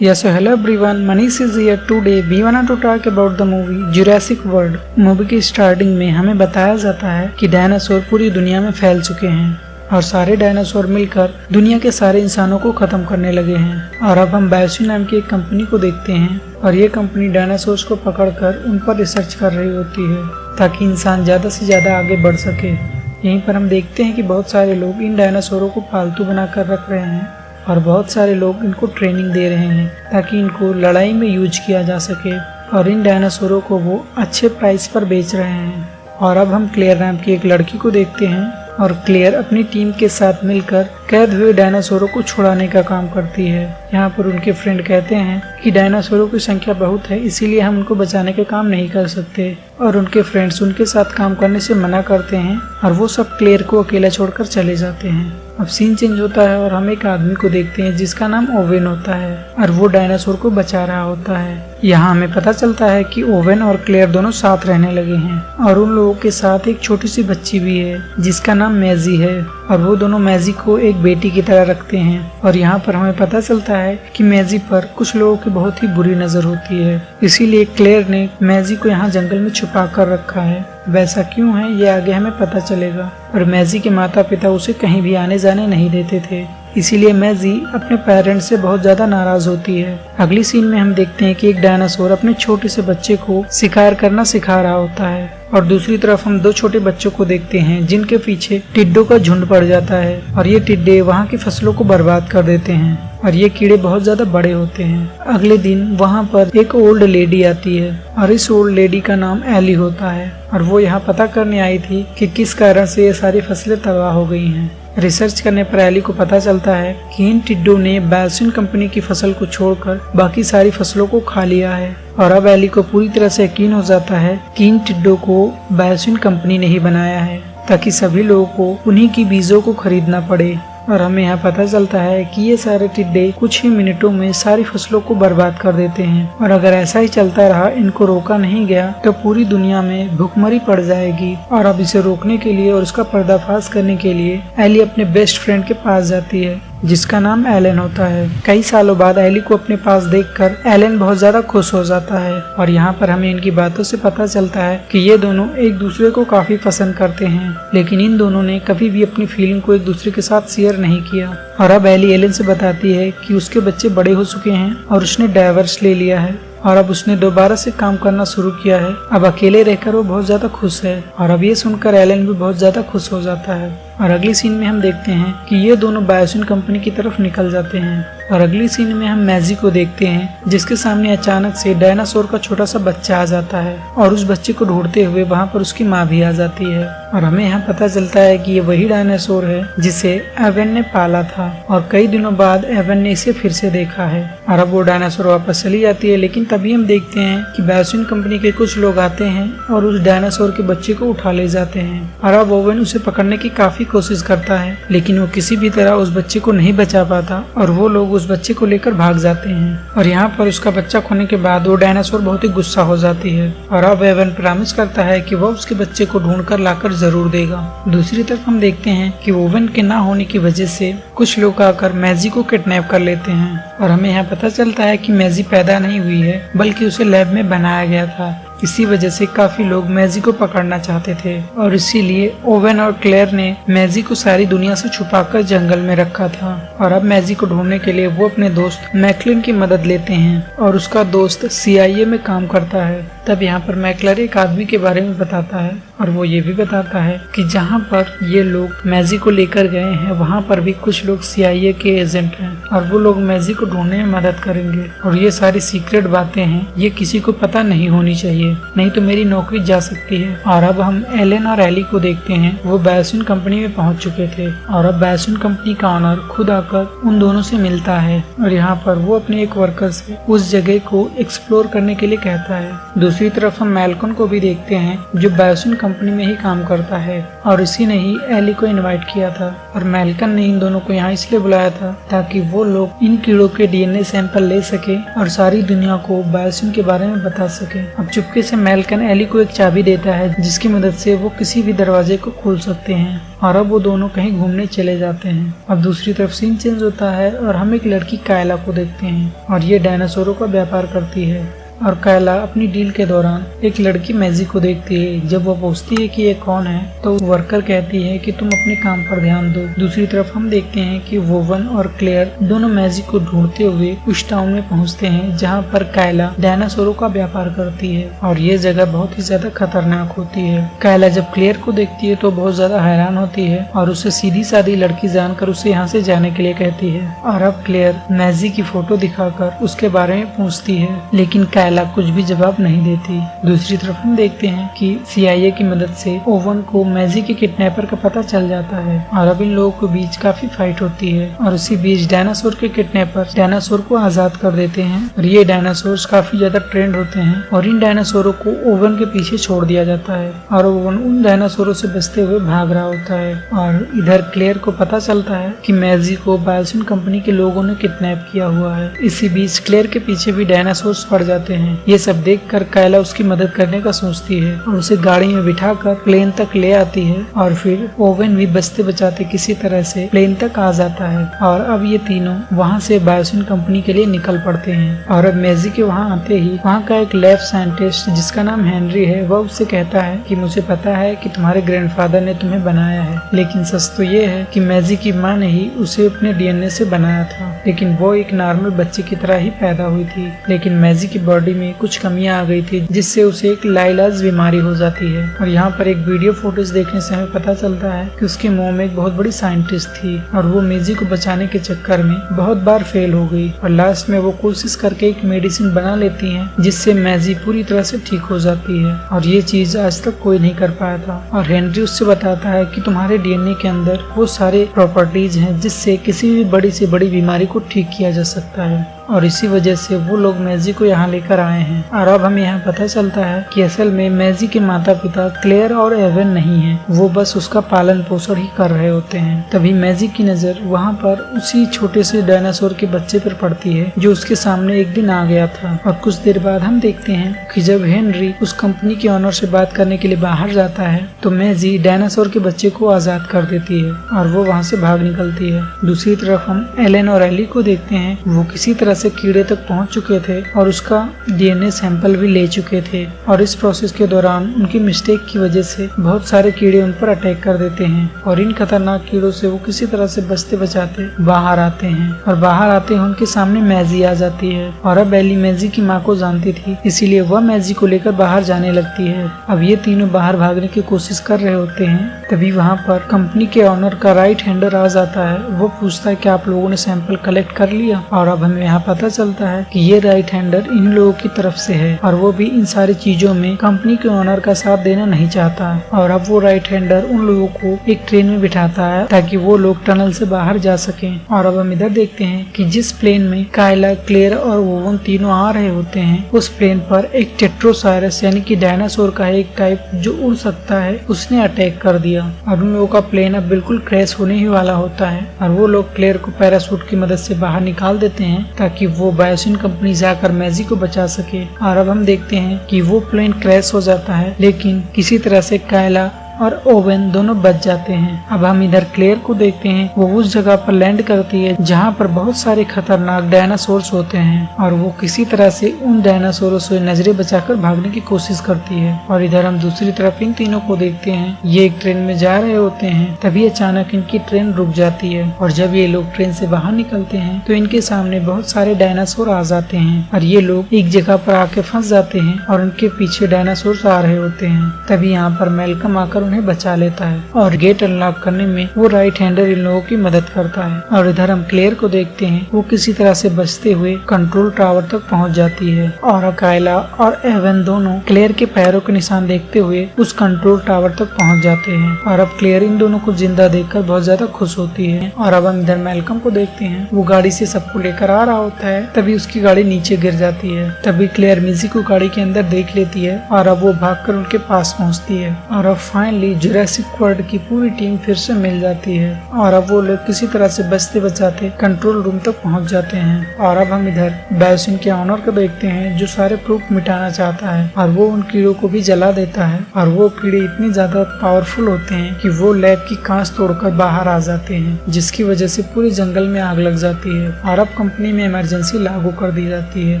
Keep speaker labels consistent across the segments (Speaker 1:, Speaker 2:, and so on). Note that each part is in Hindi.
Speaker 1: Yes, so hello everyone, Manish is here. Today we wanna to talk about the movie Jurassic World. Movie की स्टार्टिंग में हमें बताया जाता है कि डायनासोर पूरी दुनिया में फैल चुके हैं और सारे डायनासोर मिलकर दुनिया के सारे इंसानों को खत्म करने लगे हैं। और अब हम बायोसिन नाम की एक कंपनी को देखते हैं और ये कंपनी डायनासोर्स को पकड़कर उन पर रिसर्च कर रही होती है ताकि इंसान ज्यादा से ज्यादा आगे बढ़ सके। यहीं पर हम देखते हैं कि बहुत सारे लोग इन डायनासोरों को पालतू बनाकर रख रहे हैं और बहुत सारे लोग इनको ट्रेनिंग दे रहे हैं ताकि इनको लड़ाई में यूज किया जा सके और इन डायनासोरों को वो अच्छे प्राइस पर बेच रहे हैं। और अब हम क्लेयर नाम की एक लड़की को देखते हैं और क्लेयर अपनी टीम के साथ मिलकर कैद हुए डायनासोरों को छुड़ाने का काम करती है। यहाँ पर उनके फ्रेंड कहते हैं कि डायनासोरों की संख्या बहुत है, इसीलिए हम उनको बचाने का काम नहीं कर सकते और उनके फ्रेंड्स उनके साथ काम करने से मना करते हैं और वो सब क्लेयर को अकेला छोड़कर चले जाते हैं। अब सीन चेंज होता है और हम एक आदमी को देखते हैं जिसका नाम ओवेन होता है और वो डायनासोर को बचा रहा होता है। यहाँ हमें पता चलता है कि ओवेन और क्लेयर दोनों साथ रहने लगे हैं और उन लोगों के साथ एक छोटी सी बच्ची भी है जिसका नाम मैजी है और वो दोनों मैजी को एक बेटी की तरह रखते हैं। और यहाँ पर हमें पता चलता है कि मैजी पर कुछ लोगों की बहुत ही बुरी नजर होती है, इसीलिए क्लेयर ने मैजी को यहाँ जंगल में छुपा कर रखा है। वैसा क्यों है ये आगे हमें पता चलेगा। और मैजी के माता पिता उसे कहीं भी आने जाने नहीं देते थे, इसीलिए मैजी अपने पेरेंट्स से बहुत ज्यादा नाराज होती है। अगली सीन में हम देखते हैं कि एक डायनासोर अपने छोटे से बच्चे को शिकार करना सिखा रहा होता है और दूसरी तरफ हम दो छोटे बच्चों को देखते हैं जिनके पीछे टिड्डों का झुंड पड़ जाता है और ये टिड्डे वहाँ की फसलों को बर्बाद कर देते हैं और ये कीड़े बहुत ज्यादा बड़े होते हैं। अगले दिन वहाँ पर एक ओल्ड लेडी आती है और इस ओल्ड लेडी का नाम एली होता है और वो यहाँ पता करने आई थी कि किस कारण से ये सारी फसलें तबाह हो गई हैं। रिसर्च करने पर एली को पता चलता है कि इन टिड्डों ने बायोसिन कंपनी की फसल को छोड़कर बाकी सारी फसलों को खा लिया है और अब एली को पूरी तरह से यकीन हो जाता है कि इन टिड्डों को बायोसिन कंपनी ने ही बनाया है ताकि सभी लोगों को उन्हीं की बीजों को खरीदना पड़े। और हमें यहाँ पता चलता है कि ये सारे टिड्डे कुछ ही मिनटों में सारी फसलों को बर्बाद कर देते हैं और अगर ऐसा ही चलता रहा, इनको रोका नहीं गया तो पूरी दुनिया में भूखमरी पड़ जाएगी। और अब इसे रोकने के लिए और उसका पर्दाफाश करने के लिए एली अपने बेस्ट फ्रेंड के पास जाती है जिसका नाम एलन होता है। कई सालों बाद एली को अपने पास देखकर एलन बहुत ज्यादा खुश हो जाता है और यहाँ पर हमें इनकी बातों से पता चलता है कि ये दोनों एक दूसरे को काफी पसंद करते हैं, लेकिन इन दोनों ने कभी भी अपनी फीलिंग को एक दूसरे के साथ शेयर नहीं किया। और अब एली एलन से बताती है कि उसके बच्चे बड़े हो चुके हैं और उसने डाइवर्स ले लिया है और अब उसने दोबारा से काम करना शुरू किया है। अब अकेले रहकर वो बहुत ज्यादा खुश है और अब ये सुनकर एलन भी बहुत ज्यादा खुश हो जाता है। और अगली सीन में हम देखते हैं कि ये दोनों बायोसिन कंपनी की तरफ निकल जाते हैं और अगली सीन में हम मैजी को देखते हैं जिसके सामने अचानक से डायनासोर का छोटा सा बच्चा आ जाता है और उस बच्चे को ढूंढते हुए वहाँ पर उसकी माँ भी आ जाती है और हमें यहाँ पता चलता है कि ये वही डायनासोर है जिसे एवन ने पाला था और कई दिनों बाद एवन ने इसे फिर से देखा है। और अब वो डायनासोर वापस चली जाती है, लेकिन तभी हम देखते हैं कि बायोसिन कंपनी के कुछ लोग आते हैं और उस डायनासोर के बच्चे को उठा ले जाते हैं। और अब ओवेन उसे पकड़ने की काफी कोशिश करता है, लेकिन वो किसी भी तरह उस बच्चे को नहीं बचा पाता और वो लोग उस बच्चे को लेकर भाग जाते हैं। और यहाँ पर उसका बच्चा खोने के बाद वो डायनासोर बहुत ही गुस्सा हो जाती है और अब एवन प्रॉमिस करता है कि वो उसके बच्चे को ढूंढकर लाकर जरूर देगा। दूसरी तरफ हम देखते हैं कि ओवेन के ना होने की वजह से कुछ लोग आकर मैजी को किडनैप कर लेते हैं और हमें यहाँ पता चलता है कि मैजी पैदा नहीं हुई है बल्कि उसे लैब में बनाया गया था। इसी वजह से काफी लोग मैजी को पकड़ना चाहते थे और इसीलिए ओवेन और क्लेयर ने मैजी को सारी दुनिया से छुपाकर जंगल में रखा था। और अब मैजी को ढूंढने के लिए वो अपने दोस्त मैकलिन की मदद लेते हैं और उसका दोस्त CIA में काम करता है। तब यहाँ पर मैकलर एक आदमी के बारे में बताता है और वो ये भी बताता है कि जहाँ पर ये लोग मैजी को लेकर गए हैं वहाँ पर भी कुछ लोग CIA के एजेंट हैं और वो लोग मैजी को ढूंढने में मदद करेंगे और ये सारी सीक्रेट बातें हैं, ये किसी को पता नहीं होनी चाहिए, नहीं तो मेरी नौकरी जा सकती है। और अब हम एलन और एली को देखते हैं, वो बायोसिन कंपनी में पहुंच चुके थे और अब बायोसिन कंपनी का ऑनर खुद आकर उन दोनों से मिलता है और यहाँ पर वो अपने एक वर्कर से उस जगह को एक्सप्लोर करने के लिए कहता है। दूसरी तरफ हम मैल्कन को भी देखते हैं जो बायोसिन कंपनी में ही काम करता है और इसी ने ही एली को इनवाइट किया था और मैल्कन ने इन दोनों को यहाँ इसलिए बुलाया था ताकि वो लोग इन कीड़ों के DNA सैंपल ले सके और सारी दुनिया को बायोसिन के बारे में बता सके। अब चुपके चुपके से मेल्कन एली को एक चाबी देता है जिसकी मदद से वो किसी भी दरवाजे को खोल सकते हैं और अब वो दोनों कहीं घूमने चले जाते हैं। अब दूसरी तरफ सीन चेंज होता है और हम एक लड़की कायला को देखते हैं और ये डायनासोरों का व्यापार करती है। और कायला अपनी डील के दौरान एक लड़की मैजी को देखती है। जब वो पूछती है कि ये कौन है तो वर्कर कहती है कि तुम अपने काम पर ध्यान दो। दूसरी तरफ हम देखते हैं कि वोवन और क्लेयर दोनों मैजी को ढूंढते हुए उस टाउन में पहुंचते हैं जहां पर कायला डायनासोरों का व्यापार करती है और ये जगह बहुत ही ज्यादा खतरनाक होती है। कायला जब क्लेयर को देखती है तो बहुत ज्यादा हैरान होती है और उसे सीधी सादी लड़की जानकर उसे यहाँ से जाने के लिए कहती है। और अब क्लेयर मैजी की फोटो दिखाकर उसके बारे में पूछती है, लेकिन कायला कुछ भी जवाब नहीं देती। दूसरी तरफ हम देखते हैं कि CIA की मदद से ओवन को मैजी के किडनैपर का पता चल जाता है और अब इन लोगों के बीच काफी फाइट होती है और उसी बीच डायनासोर के किडनैपर डायनासोर को आजाद कर देते हैं और ये डायनासोर काफी ज्यादा ट्रेंड होते हैं और इन डायनासोरों को ओवन के पीछे छोड़ दिया जाता है और ओवन उन डायनासोरों से बचते हुए भाग रहा होता है। और इधर क्लेयर को पता चलता है कि मैजी को बायोसिन कंपनी के लोगों ने किडनैप किया हुआ है। इसी बीच क्लेयर के पीछे भी डायनासोर पड़ जाते हैं। ये सब देखकर कायला उसकी मदद करने का सोचती है और उसे गाड़ी में बिठाकर प्लेन तक ले आती है और फिर ओवन भी बचते बचाते किसी तरह से प्लेन तक आ जाता है। और अब ये तीनों वहाँ से बायोसिन कंपनी के लिए निकल पड़ते हैं। और अब मैजी के वहाँ आते ही वहाँ का एक लैब साइंटिस्ट जिसका नाम हेनरी है वह उससे कहता है कि मुझे पता है कि तुम्हारे ग्रैंडफादर ने तुम्हें बनाया है, लेकिन सच तो ये है कि मैजी की माँ ने ही उसे अपने DNA से बनाया था, लेकिन वो एक नॉर्मल बच्चे की तरह ही पैदा हुई थी। लेकिन मैजी की बॉडी में कुछ कमियां आ गई थी जिससे उसे एक लाइलाज बीमारी हो जाती है। और यहाँ पर एक वीडियो फुटेज देखने से हमें पता चलता है कि उसकी मॉम एक बहुत बड़ी साइंटिस्ट थी और वो मैजी को बचाने के चक्कर में बहुत बार फेल हो गई और लास्ट में वो कोशिश करके एक मेडिसिन बना लेती है जिससे मैजी पूरी तरह से ठीक हो जाती है और ये चीज आज तक कोई नहीं कर पाया था। और हेनरी उससे बताता है कि तुम्हारे DNA के अंदर वो सारे प्रॉपर्टीज हैं जिससे किसी भी बड़ी से बड़ी बीमारी को ठीक किया जा सकता है और इसी वजह से वो लोग मैजी को यहाँ लेकर आए हैं। और अब हमें यहाँ पता चलता है कि असल में मैजी के माता पिता क्लेयर और एवन नहीं है, वो बस उसका पालन पोषण ही कर रहे होते हैं। तभी मैजी की नजर वहाँ पर उसी छोटे से डायनासोर के बच्चे पर पड़ती है जो उसके सामने एक दिन आ गया था। और कुछ देर बाद हम देखते हैं कि जब हेनरी उस कंपनी के ऑनर से बात करने के लिए बाहर जाता है तो मैजी डायनासोर के बच्चे को आजाद कर देती है और वो वहाँ से भाग निकलती है। दूसरी तरफ हम एलन और एली को देखते हैं, वो किसी तरह से कीड़े तक पहुंच चुके थे और उसका DNA सैंपल भी ले चुके थे और इस प्रोसेस के दौरान उनकी मिस्टेक की वजह से बहुत सारे कीड़े उन पर अटैक कर देते हैं और इन खतरनाक कीड़ों से वो किसी तरह से बचते बचाते बाहर आते हैं और बाहर आते ही उनके सामने मैजी आ जाती है। और अब एली मैजी की माँ को जानती थी, इसीलिए वह मैजी को लेकर बाहर जाने लगती है। अब ये तीनों बाहर भागने की कोशिश कर रहे होते हैं, तभी वहाँ पर कंपनी के ऑनर का राइट हैंडर आ जाता है। वो पूछता है कि आप लोगों ने सैंपल कलेक्ट कर लिया और अब हमें यहाँ पता चलता है कि ये राइट हैंडर इन लोगों की तरफ से है और वो भी इन सारी चीजों में कंपनी के ओनर का साथ देना नहीं चाहता। और अब वो राइट हैंडर उन लोगों को एक ट्रेन में बिठाता है ताकि वो लोग टनल से बाहर जा सकें। और अब हम इधर देखते हैं कि जिस प्लेन में कायला, क्लेयर और ओवन तीनों आ रहे होते हैं उस प्लेन पर एक टेट्रोसायरस यानी कि डायनासोर का एक टाइप जो उड़ सकता है उसने अटैक कर दिया और उन लोगों का प्लेन अब बिल्कुल क्रैश होने ही वाला होता है। और वो लोग क्लेयर को पैराशूट की मदद से बाहर निकाल देते हैं ताकि वो बायोसिन कंपनी जाकर मैजी को बचा सके। और अब हम देखते हैं कि वो प्लेन क्रैश हो जाता है, लेकिन किसी तरह से कायला और ओवन दोनों बच जाते हैं। अब हम इधर क्लेयर को देखते हैं, वो उस जगह पर लैंड करती है जहाँ पर बहुत सारे खतरनाक डायनासोर्स होते हैं और वो किसी तरह से उन डायनासोरों से नजरें बचाकर भागने की कोशिश करती है। और इधर हम दूसरी तरफ इन तीनों को देखते हैं, ये एक ट्रेन में जा रहे होते हैं, तभी अचानक इनकी ट्रेन रुक जाती है और जब ये लोग ट्रेन से बाहर निकलते हैं तो इनके सामने बहुत सारे डायनासोर आ जाते हैं और ये लोग एक जगह पर आके फंस जाते हैं और उनके पीछे डायनासोर आ रहे होते हैं। तभी यहाँ पर मेल्कम आकर उन्हें बचा लेता है और गेट अनलॉक करने में वो राइट हैंडर इन लोगों की मदद करता है। और इधर हम क्लेयर को देखते हैं, वो किसी तरह से बचते हुए कंट्रोल टावर तक पहुंच जाती है और कायला और एवन दोनों क्लेयर के पैरों के निशान देखते हुए उस कंट्रोल टावर तक पहुंच जाते हैं। और अब क्लेयर इन दोनों को जिंदा देखकर बहुत ज्यादा खुश होती है। और अब हम इधर मेल्कम को देखते हैं, वो गाड़ी से सबको लेकर आ रहा होता है, तभी उसकी गाड़ी नीचे गिर जाती है। तभी क्लेयर मैजी को गाड़ी के अंदर देख लेती है और अब वो भागकर उनके पास पहुंचती है। और अब फाइनली फाइनली जुरासिक वर्ल्ड की पूरी टीम फिर से मिल जाती है और अब वो लोग किसी तरह से बचते बचाते कंट्रोल रूम तक पहुंच जाते हैं। और अब हम इधर बायोसिन के ऑनर को देखते हैं जो सारे प्रूफ मिटाना चाहता है और वो उन कीड़ों को भी जला देता है और वो कीड़े इतनी ज्यादा पावरफुल होते हैं कि वो लैब की कांच तोड़कर बाहर आ जाते हैं, जिसकी वजह से पूरे जंगल में आग लग जाती है और अब कंपनी में इमरजेंसी लागू कर दी जाती है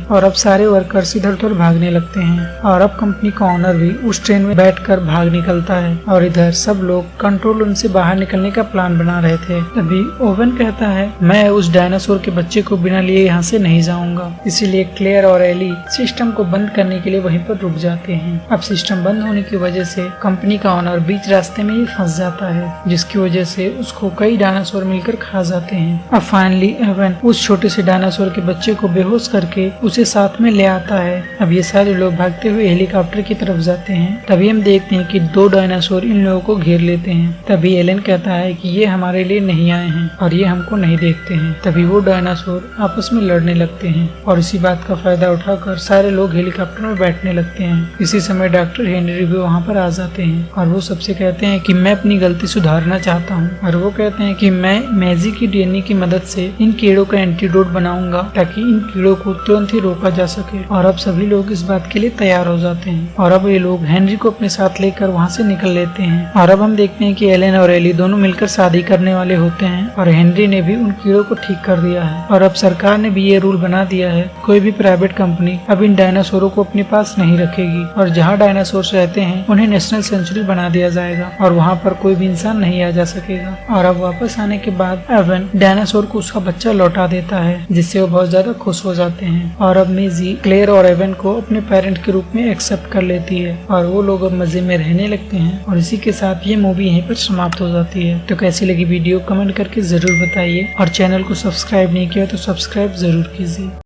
Speaker 1: और अब सारे वर्कर्स इधर उधर भागने लगते हैं और अब कंपनी का ऑनर भी उस ट्रेन में बैठकर भाग निकलता है और इधर सब लोग कंट्रोल रूम से बाहर निकलने का प्लान बना रहे थे। तभी ओवन कहता है मैं उस डायनासोर के बच्चे को बिना लिए यहाँ से नहीं जाऊंगा, इसीलिए क्लेयर और एली सिस्टम को बंद करने के लिए वहीं पर रुक जाते हैं। अब सिस्टम बंद होने की वजह से कंपनी का ऑनर बीच रास्ते में ही फंस जाता है, जिसकी वजह से उसको कई डायनासोर मिलकर खा जाते हैं। अब फाइनली एवन उस छोटे से डायनासोर के बच्चे को बेहोश करके उसे साथ में ले आता है। अब ये सारे लोग भागते हुए हेलीकॉप्टर की तरफ जाते हैं। तभी हम देखते हैं कि 2 डायनासोर इन लोगों को घेर लेते हैं। तभी एलन कहता है कि ये हमारे लिए नहीं आए हैं और ये हमको नहीं देखते हैं। तभी वो डायनासोर आपस में लड़ने लगते हैं और इसी बात का फायदा उठाकर सारे लोग हेलीकॉप्टर में बैठने लगते हैं। इसी समय डॉक्टर हेनरी भी वहाँ पर आ जाते हैं और वो सबसे कहते हैं कि मैं अपनी गलती सुधारना चाहता हूँ और वो कहते हैं कि मैं मैजी की डीएनए की मदद से इन कीड़ों का एंटीडोट बनाऊंगा ताकि इन कीड़ों को तुरंत ही रोका जा सके। और अब सभी लोग इस बात के लिए तैयार हो जाते हैं और अब ये लोग हेनरी को अपने साथ लेकर वहाँ से निकल लेते हैं। और अब हम देखते हैं कि एलन और एली दोनों मिलकर शादी करने वाले होते हैं और हेनरी ने भी उन कीड़ों को ठीक कर दिया है। और अब सरकार ने भी ये रूल बना दिया है कोई भी प्राइवेट कंपनी अब इन डायनासोरों को अपने पास नहीं रखेगी और जहाँ डायनासोर रहते हैं उन्हें नेशनल सेंचुरी बना दिया जाएगा और वहाँ पर कोई भी इंसान नहीं आ जा सकेगा। और अब वापस आने के बाद एवन डायनासोर को उसका बच्चा लौटा देता है, जिससे वो बहुत ज्यादा खुश हो जाते हैं। और अब मेजी क्लेयर और एवन को अपने पेरेंट के रूप में एक्सेप्ट कर लेती है और वो लोग अब मजे में रहने लगते हैं। और इसी के साथ ये मूवी यहीं पर समाप्त हो जाती है। तो कैसी लगी वीडियो कमेंट करके जरूर बताइए और चैनल को सब्सक्राइब नहीं किया तो सब्सक्राइब जरूर कीजिए।